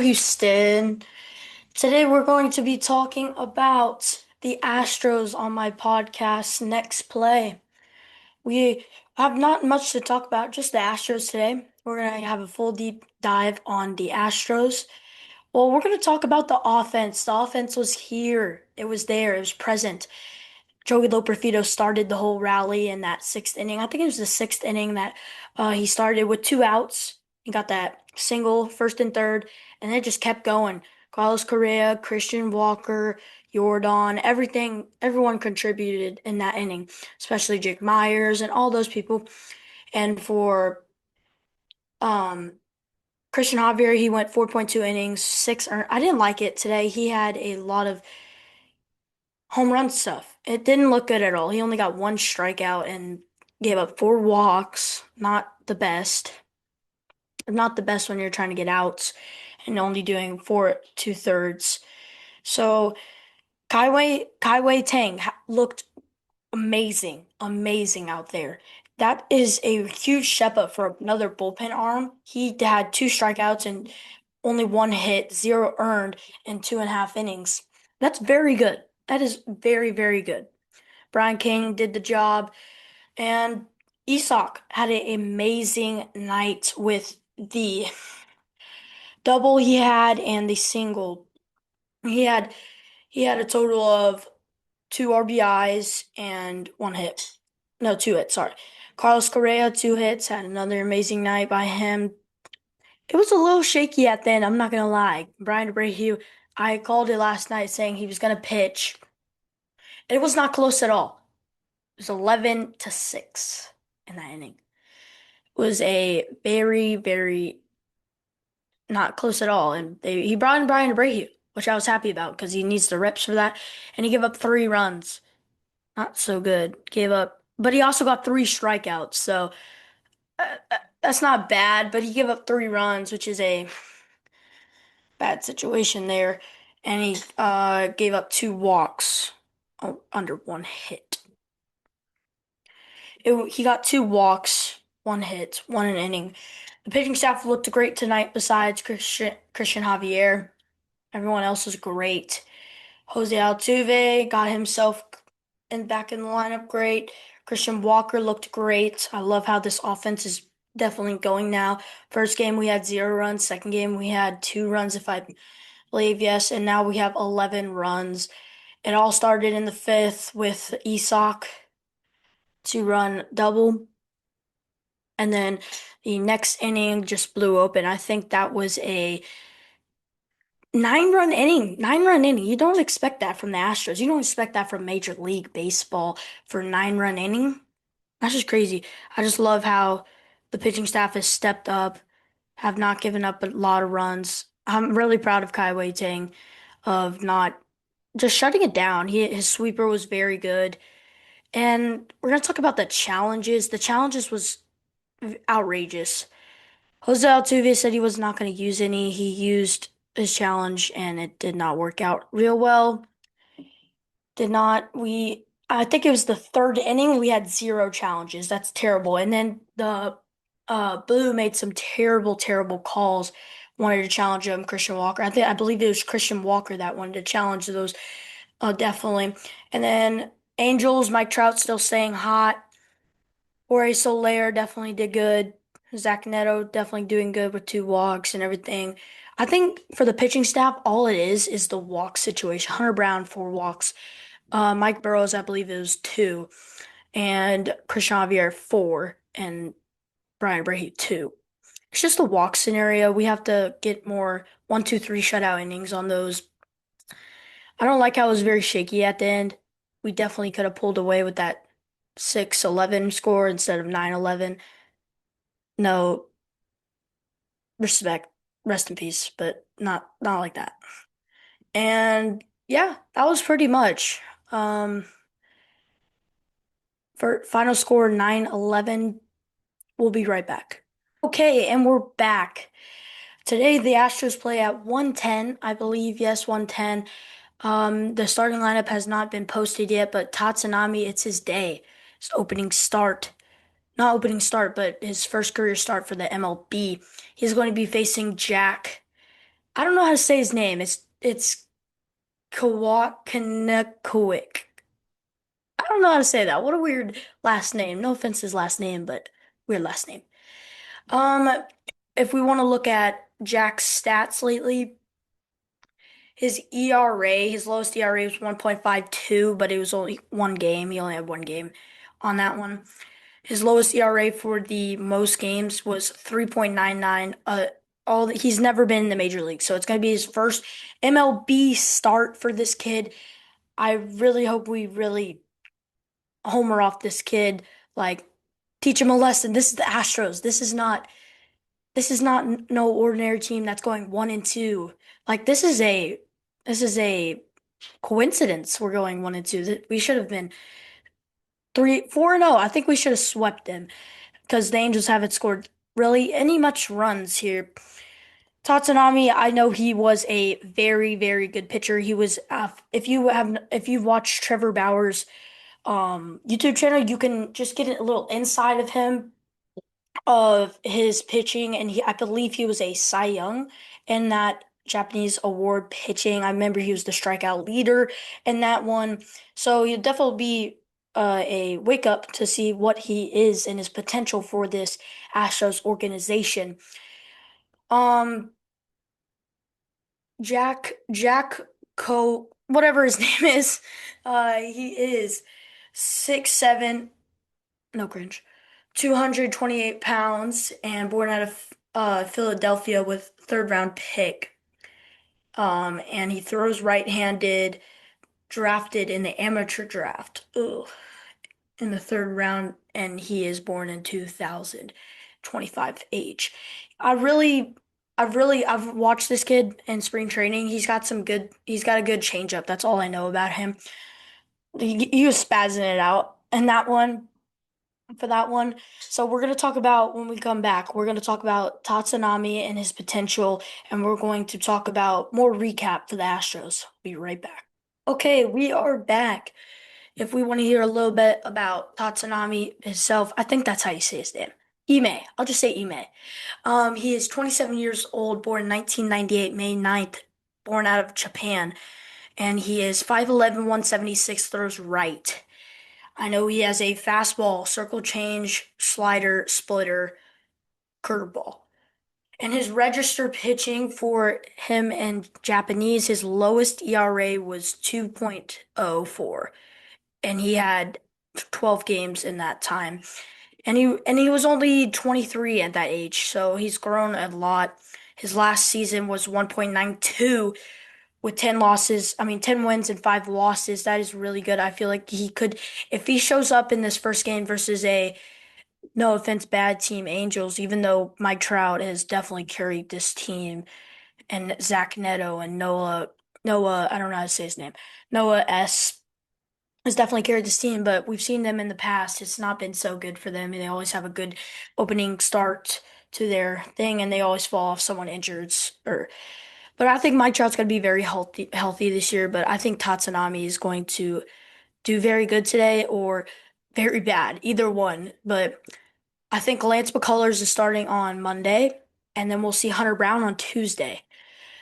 Houston. Today we're going to be talking about the Astros on my podcast Next Play. We have not much to talk about, just the Astros today. We're going to have a full deep dive on the Astros. Well, we're going to talk about the offense. The offense was here. It was there. It was present. Joey Loperfido started the whole rally in that sixth inning. I think it was the sixth inning that he started with two outs. He got that single, first and third, and it just kept going. Carlos Correa, Christian Walker, Jordan, everyone contributed in that inning, especially Jake Myers and all those people. And for um, Christian Javier, he went 4.2 innings, six earned. I didn't like it today. He had a lot of home run stuff. It didn't look good at all. He only got one strikeout and gave up four walks. Not the best. Not the best when you're trying to get outs and only doing four two-thirds. So Kaiwei Tang looked amazing, amazing out there. That is a huge step up for another bullpen arm. He had two strikeouts and only one hit, zero earned in 2.5 innings. That's very good. That is very, very good. Brian King did the job, and Isak had an amazing night with the double he had and the single. He had he had a total of two RBIs and one hit. No, two hits, sorry. Carlos Correa, two hits, had another amazing night by him. It was a little shaky at the end, I'm not gonna lie. Brian Abreu, I called it last night saying he was gonna pitch. It was not close at all. It was 11-6 in that inning. It was a very, very not close at all. And he brought in Brian Abreu, which I was happy about because he needs the reps for that. And he gave up 3 runs. Not so good. Gave up, but he also got three strikeouts. So that's not bad, but he gave up 3 runs, which is a bad situation there. And he gave up two walks under one hit. He got two walks, one hit, one an inning. The pitching staff looked great tonight besides Christian Javier. Everyone else was great. Jose Altuve got himself back in the lineup great. Christian Walker looked great. I love how this offense is definitely going now. First game we had 0 runs. Second game we had 2 runs, if I believe, yes. And now we have 11 runs. It all started in the fifth with Isak 2-run double. And then the next inning just blew open. I think that was a 9-run inning. 9-run inning. You don't expect that from the Astros. You don't expect that from Major League Baseball for a 9-run inning. That's just crazy. I just love how the pitching staff has stepped up, have not given up a lot of runs. I'm really proud of Kai Wei Tang of not just shutting it down. His sweeper was very good. And we're gonna talk about the challenges. The challenges was outrageous. Jose Altuve said he was not going to use any. He used his challenge and it did not work out real well. Did not. I think it was the third inning. We had zero challenges. That's terrible. And then the Blue made some terrible, terrible calls. Wanted to challenge him, Christian Walker. I believe it was Christian Walker that wanted to challenge those. Definitely. And then Angels, Mike Trout still staying hot. Jorge Soler definitely did good. Zach Neto definitely doing good with two walks and everything. I think for the pitching staff, all it is the walk situation. Hunter Brown, 4 walks. Mike Burrows, I believe it was two. And Christian Javier, four. And Brian Brahe, two. It's just a walk scenario. We have to get more 1, 2, 3 shutout innings on those. I don't like how it was very shaky at the end. We definitely could have pulled away with that 6-11 score instead of 9-11. No respect, rest in peace, but not like that. And yeah, that was pretty much. Um, for final score 9-11. We'll be right back. Okay, and we're back. Today the Astros play at 110, I believe. Yes, 110. The starting lineup has not been posted yet, but Tatsunami, it's his day. His opening start. Not opening start, but his first career start for the MLB. He's going to be facing Jack. I don't know how to say his name. It's Kawak. I don't know how to say that. What a weird last name. No offense to his last name, but weird last name. Um, if we want to look at Jack's stats lately, his ERA, his lowest ERA was 1.52, but it was only one game. He only had one game on that one. His lowest ERA for the most games was 3.99. He's never been in the major league, so it's going to be his first MLB start for this kid. I really hope we really homer off this kid, like teach him a lesson. This is the Astros. This is not no ordinary team that's going 1-2. Like this is a coincidence we're going 1-2. We should have been 4-0. I think we should have swept them because the Angels haven't scored really any much runs here. Tatsunami, I know he was a very, very good pitcher. He was, if you've watched Trevor Bauer's YouTube channel, you can just get a little inside of him, of his pitching, and I believe he was a Cy Young in that Japanese award pitching. I remember he was the strikeout leader in that one. So he'll definitely be a wake up to see what he is and his potential for this Astros organization. Um, Jack Co, whatever his name is, he is 6'7", no cringe, 228 pounds, and born out of Philadelphia with third round pick. And he throws right-handed, drafted in the amateur draft. Ugh, in the third round, and he is born in 2025 age. I really, I've watched this kid in spring training. He's got a good changeup. That's all I know about him. He was spazzing it out in that one, for that one. So we're going to talk about when we come back, we're going to talk about Tatsunami and his potential, and we're going to talk about more recap for the Astros. Be right back. Okay, we are back. If we want to hear a little bit about Tatsunami himself, I think that's how you say his name. Ime. I'll just say Ime. He is 27 years old, born in 1998, May 9th, born out of Japan, and he is 5'11", 176, throws right. I know he has a fastball, circle change, slider, splitter, curveball. And his register pitching for him in Japanese, his lowest ERA was 2.04, and he had 12 games in that time. And he was only 23 at that age, so he's grown a lot. His last season was 1.92 with 10 losses. I mean, 10 wins and 5 losses. That is really good. I feel like he could, if he shows up in this first game versus a, no offense, bad team, Angels, even though Mike Trout has definitely carried this team, and Zach Neto and I don't know how to say his name, Noah S. has definitely carried this team, but we've seen them in the past. It's not been so good for them, and they always have a good opening start to their thing, and they always fall off someone injured. But I think Mike Trout's going to be very healthy this year. But I think Tatsunami is going to do very good today or very bad, either one. But I think Lance McCullers is starting on Monday, and then we'll see Hunter Brown on Tuesday.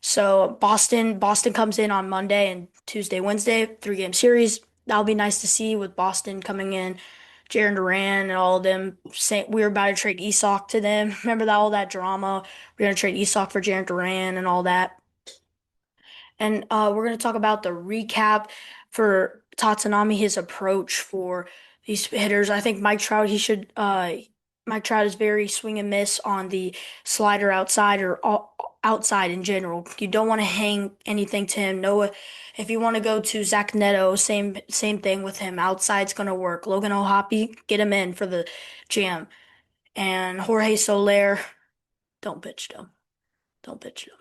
So Boston comes in on Monday and Tuesday, Wednesday, 3-game series. That'll be nice to see with Boston coming in, Jarren Duran and all of them saying we were about to trade Isak to them. Remember that all that drama? We're gonna trade Isak for Jarren Duran and all that. And we're going to talk about the recap for Tatsunami, his approach for these hitters. I think Mike Trout is very swing and miss on the slider outside or outside in general. You don't want to hang anything to him. Noah, if you want to go to Zach Neto, same thing with him. Outside's going to work. Logan O'Hoppe, get him in for the jam. And Jorge Soler, don't pitch to him. Don't pitch to him.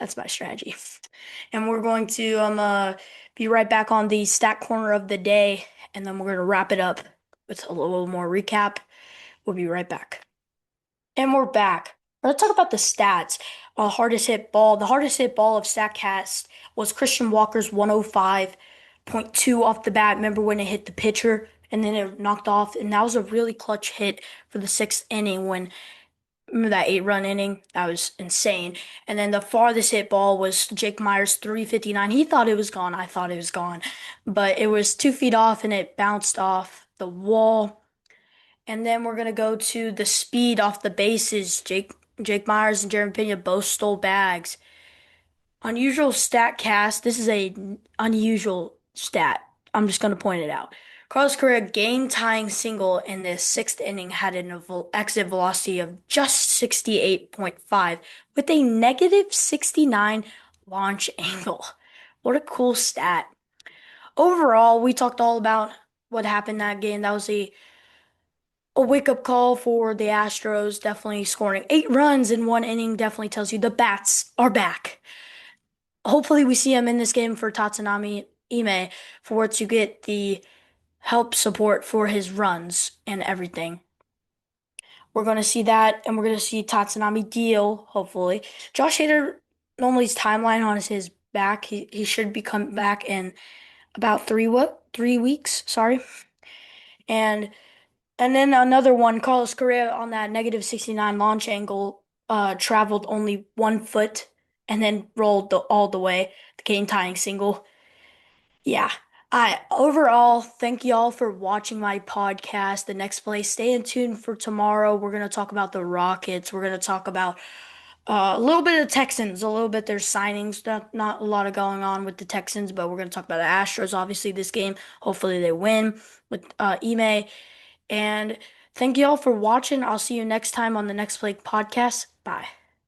That's my strategy. And we're going to be right back on the stat corner of the day, and then we're going to wrap it up with a little more recap. We'll be right back. And we're back. Let's talk about the stats. Hardest hit ball. The hardest hit ball of StatCast was Christian Walker's 105.2 off the bat. Remember when it hit the pitcher and then it knocked off? And that was a really clutch hit for the sixth inning when Remember that 8-run inning? That was insane. And then the farthest hit ball was Jake Myers 359. He thought it was gone. I thought it was gone. But it was 2 feet off and it bounced off the wall. And then we're gonna go to the speed off the bases. Jake Myers and Jeremy Pena both stole bags. Unusual stat cast. This is a unusual stat. I'm just gonna point it out. Carlos Correa game tying single in the sixth inning had an exit velocity of just 68.5 with a negative 69 launch angle. What a cool stat. Overall, we talked all about what happened that game. That was a wake-up call for the Astros. Definitely scoring 8 runs in one inning definitely tells you the bats are back. Hopefully we see him in this game for Tatsunami Ime for to get the help support for his runs and everything. We're going to see that, and we're going to see Tatsunami deal, hopefully. Josh Hader, normally's timeline on his back. He should be coming back in about 3 weeks, sorry. And and then another one, Carlos Correa on that negative 69 launch angle, traveled only 1 foot and then rolled all the way, the game tying single. Yeah. I overall thank y'all for watching my podcast. The next play, stay in tune for tomorrow. We're gonna talk about the Rockets. We're gonna talk about a little bit of Texans, a little bit their signings. Not a lot of going on with the Texans, but we're gonna talk about the Astros. Obviously, this game. Hopefully, they win with Ime. And thank you all for watching. I'll see you next time on the Next Play podcast. Bye.